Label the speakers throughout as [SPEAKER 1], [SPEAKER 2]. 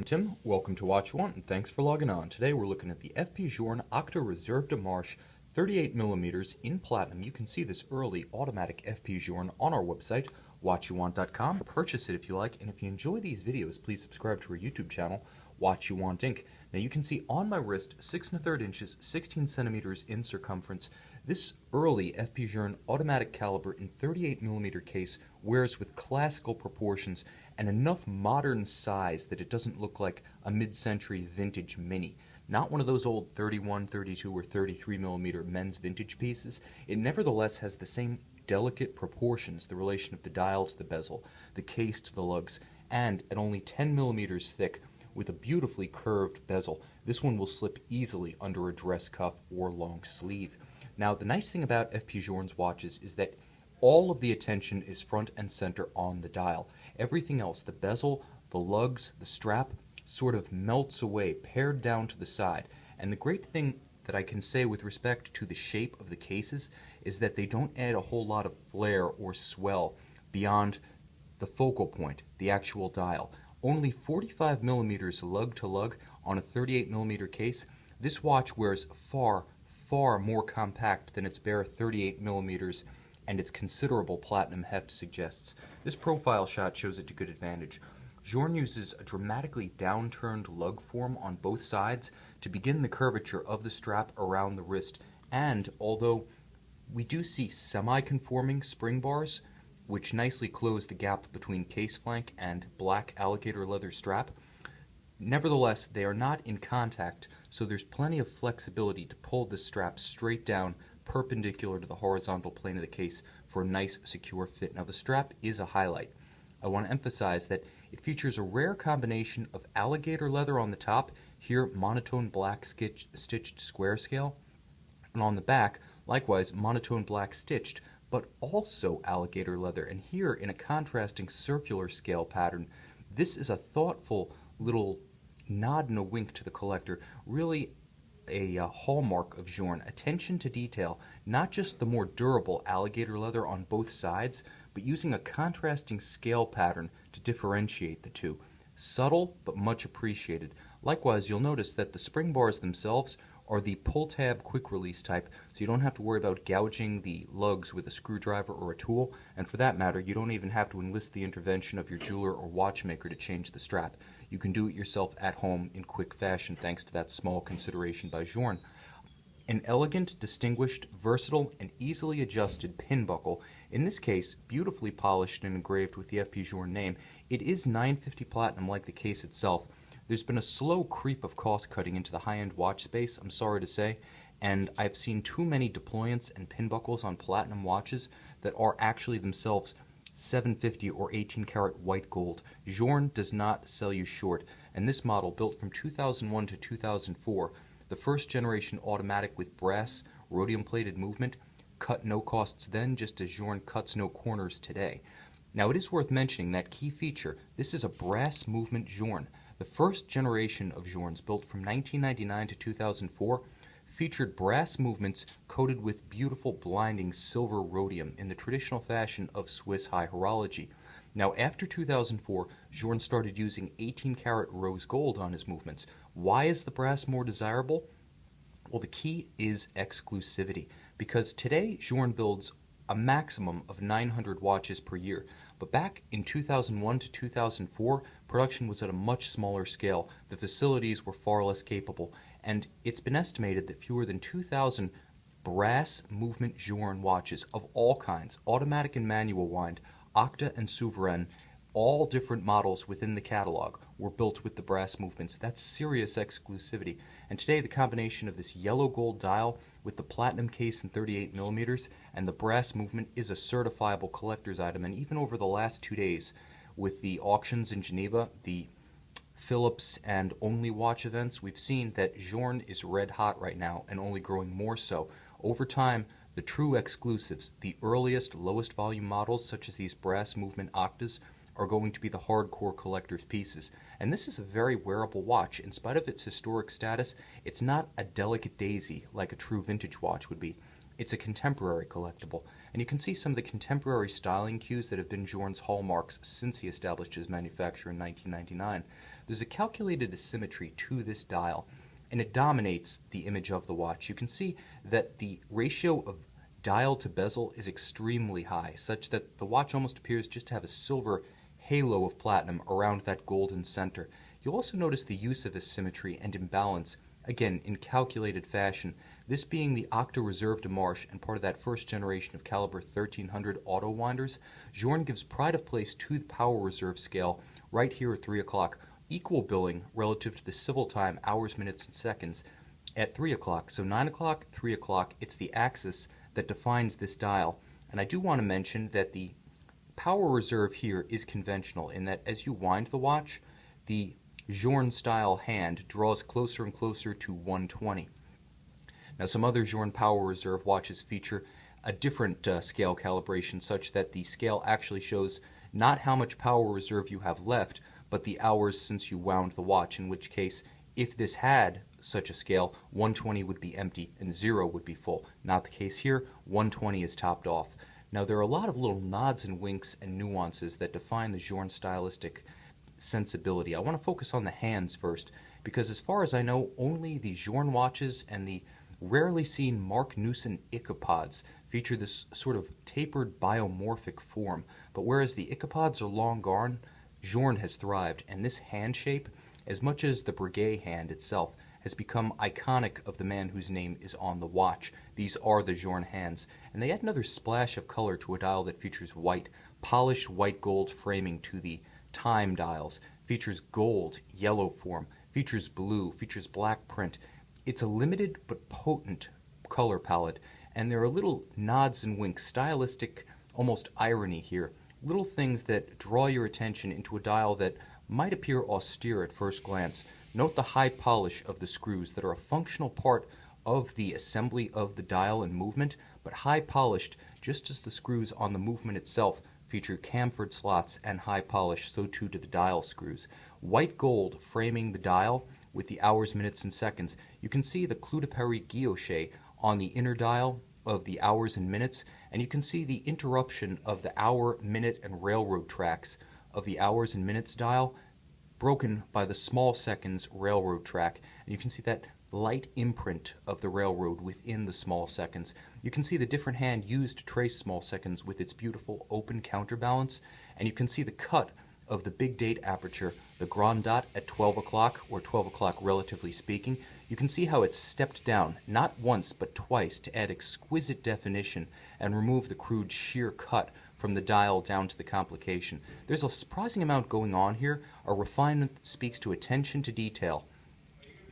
[SPEAKER 1] Tim. Welcome to Watch One, and thanks for logging on. Today we're looking at the S.p.A Journe Octa Reserve de Marche 38mm in platinum. You can see this early automatic S.p.A Journe on our website, watchyouwant.com. Purchase it if you like, and if you enjoy these videos, please subscribe to our YouTube channel, Watch You Want Inc. Now you can see on my wrist, 6 1/3 inches, 16 centimeters in circumference. This early S.p.A Journe automatic caliber in 38mm case wears with classical proportions and enough modern size that it doesn't look like a mid-century vintage mini. Not one of those old 31, 32, or 33mm men's vintage pieces. It nevertheless has the same delicate proportions, the relation of the dial to the bezel, the case to the lugs, and at only 10mm thick, with a beautifully curved bezel. This one will slip easily under a dress cuff or long sleeve. Now, the nice thing about S.p.A Journe's watches is that all of the attention is front and center on the dial. Everything else, the bezel, the lugs, the strap, sort of melts away, pared down to the side. And the great thing that I can say with respect to the shape of the cases is that they don't add a whole lot of flare or swell beyond the focal point, the actual dial. Only 45mm lug to lug on a 38mm case. This watch wears far more compact than its bare 38mm and its considerable platinum heft suggests. This profile shot shows it to good advantage. Journe uses a dramatically downturned lug form on both sides to begin the curvature of the strap around the wrist, and although we do see semi-conforming spring bars, which nicely close the gap between case flank and black alligator leather strap, nevertheless they are not in contact, so there's plenty of flexibility to pull the strap straight down perpendicular to the horizontal plane of the case for a nice secure fit. Now the strap is a highlight. I want to emphasize that it features a rare combination of alligator leather on the top, here monotone black stitched square scale, and on the back likewise monotone black stitched, but also alligator leather, and here in a contrasting circular scale pattern. This is a thoughtful little nod and a wink to the collector, really a hallmark of Journe. Attention to detail, not just the more durable alligator leather on both sides, but using a contrasting scale pattern to differentiate the two. Subtle, but much appreciated. Likewise, you'll notice that the spring bars themselves are the pull-tab quick-release type, so you don't have to worry about gouging the lugs with a screwdriver or a tool, and for that matter, you don't even have to enlist the intervention of your jeweler or watchmaker to change the strap. You can do it yourself at home in quick fashion thanks to that small consideration by Journe. An elegant, distinguished, versatile, and easily adjusted pin buckle, in this case beautifully polished and engraved with the S.p.A Journe name. It is 950 platinum like the case itself. There's been a slow creep of cost cutting into the high-end watch space, I'm sorry to say, and I've seen too many deployants and pin buckles on platinum watches that are actually themselves 750 or 18 karat white gold. Journe does not sell you short, and this model, built from 2001 to 2004, the first generation automatic with brass rhodium plated movement, cut no costs then, just as Journe cuts no corners today. Now it is worth mentioning that key feature: this is a brass movement Journe. The first generation of Journes, built from 1999 to 2004, featured brass movements coated with beautiful blinding silver rhodium in the traditional fashion of Swiss high horology. Now after 2004, Journe started using 18 karat rose gold on his movements. Why is the brass more desirable? Well, the key is exclusivity, because today Journe builds a maximum of 900 watches per year, but back in 2001 to 2004, production was at a much smaller scale. The facilities were far less capable, and it's been estimated that fewer than 2,000 brass movement Journe watches of all kinds, automatic and manual wind, Octa and Souverain, all different models within the catalog, were built with the brass movements. That's serious exclusivity. And today the combination of this yellow gold dial with the platinum case in 38mm and the brass movement is a certifiable collector's item. And even over the last 2 days, with the auctions in Geneva, the Philips and Only Watch events, we've seen that Journe is red hot right now and only growing more so. Over time, the true exclusives, the earliest, lowest volume models such as these brass movement Octas, are going to be the hardcore collector's pieces. And this is a very wearable watch. In spite of its historic status, it's not a delicate daisy like a true vintage watch would be. It's a contemporary collectible. And you can see some of the contemporary styling cues that have been Journe's hallmarks since he established his manufacture in 1999. there's a calculated asymmetry to this dial, and it dominates the image of the watch. You can see that the ratio of dial to bezel is extremely high, such that the watch almost appears just to have a silver halo of platinum around that golden center. You'll also notice the use of asymmetry and imbalance, again, in calculated fashion. This being the Octa Reserve de Marche and part of that first generation of caliber 1300 auto winders, Journe gives pride of place to the power reserve scale right here at 3 o'clock, equal billing relative to the civil time, hours, minutes, and seconds, at 3 o'clock. So 9 o'clock, 3 o'clock, it's the axis that defines this dial. And I do want to mention that the power reserve here is conventional in that as you wind the watch, the Journe style hand draws closer and closer to 120. Now some other Journe power reserve watches feature a different scale calibration such that the scale actually shows not how much power reserve you have left, but the hours since you wound the watch, in which case if this had such a scale, 120 would be empty and 0 would be full. Not the case here, 120 is topped off. Now there are a lot of little nods and winks and nuances that define the Journe stylistic sensibility. I want to focus on the hands first, because as far as I know, only the Journe watches and the rarely seen Mark Newson icopods feature this sort of tapered biomorphic form. But whereas the icopods are long gone, Journe has thrived, and this hand shape, as much as the Breguet hand itself, has become iconic of the man whose name is on the watch. These are the Journe hands, and they add another splash of color to a dial that features white, polished white gold framing to the time dials, features gold, yellow form, features blue, features black print. It's a limited but potent color palette, and there are little nods and winks, stylistic, almost irony here, little things that draw your attention into a dial that might appear austere at first glance. Note the high polish of the screws that are a functional part of the assembly of the dial and movement, but high polished just as the screws on the movement itself feature chamfered slots and high polish, so too do the dial screws. White gold framing the dial with the hours, minutes, and seconds. You can see the Clou de Paris guilloche on the inner dial of the hours and minutes, and you can see the interruption of the hour, minute, and railroad tracks of the hours and minutes dial broken by the small seconds railroad track, and you can see that light imprint of the railroad within the small seconds. You can see the different hand used to trace small seconds with its beautiful open counterbalance, and you can see the cut of the big date aperture, the grand date at 12 o'clock, or 12 o'clock relatively speaking. You can see how it's stepped down, not once but twice, to add exquisite definition and remove the crude sheer cut from the dial down to the complication. There's a surprising amount going on here, a refinement that speaks to attention to detail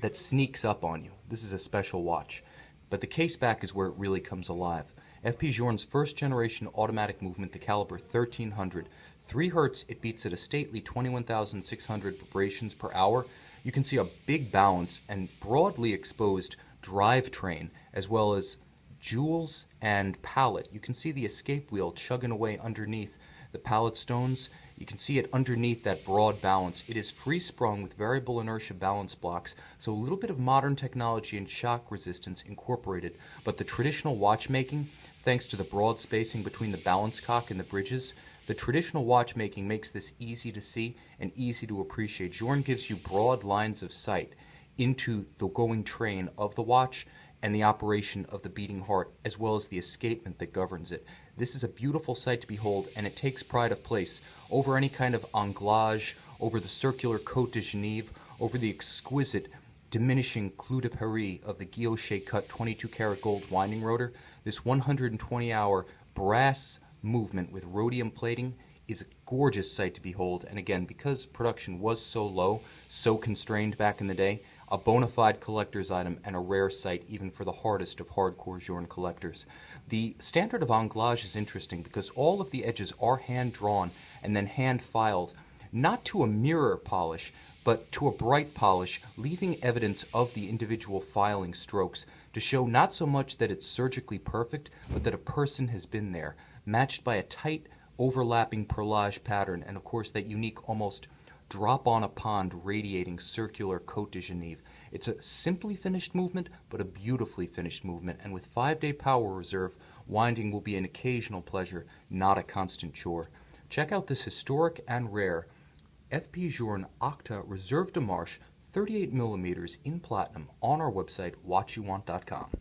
[SPEAKER 1] that sneaks up on you. This is a special watch. But the case back is where it really comes alive. F.P. Journe's first generation automatic movement, the caliber 1300. 3 Hz, it beats at a stately 21,600 vibrations per hour. You can see a big balance and broadly exposed drivetrain, as well as jewels and pallet. You can see the escape wheel chugging away underneath the pallet stones. You can see it underneath that broad balance. It is free-sprung with variable inertia balance blocks, so a little bit of modern technology and shock resistance incorporated, but the traditional watchmaking, thanks to the broad spacing between the balance cock and the bridges, the traditional watchmaking makes this easy to see and easy to appreciate. Journe gives you broad lines of sight into the going train of the watch and the operation of the beating heart, as well as the escapement that governs it. This is a beautiful sight to behold, and it takes pride of place over any kind of anglage, over the circular Côte de Genève, over the exquisite diminishing Clou de Paris of the guilloche cut 22 karat gold winding rotor. This 120-hour brass movement with rhodium plating is a gorgeous sight to behold, and again, because production was so low, so constrained back in the day, a bona fide collector's item and a rare sight even for the hardest of hardcore Journe collectors. The standard of anglage is interesting because all of the edges are hand-drawn and then hand-filed, not to a mirror polish, but to a bright polish, leaving evidence of the individual filing strokes to show not so much that it's surgically perfect, but that a person has been there, matched by a tight, overlapping perlage pattern, and of course that unique, almost drop-on-a-pond radiating circular Côte de Genève. It's a simply finished movement, but a beautifully finished movement, and with 5-day power reserve, winding will be an occasional pleasure, not a constant chore. Check out this historic and rare S.p.A. Journe Octa Reserve de Marche 38 millimeters in platinum on our website, watchyouwant.com.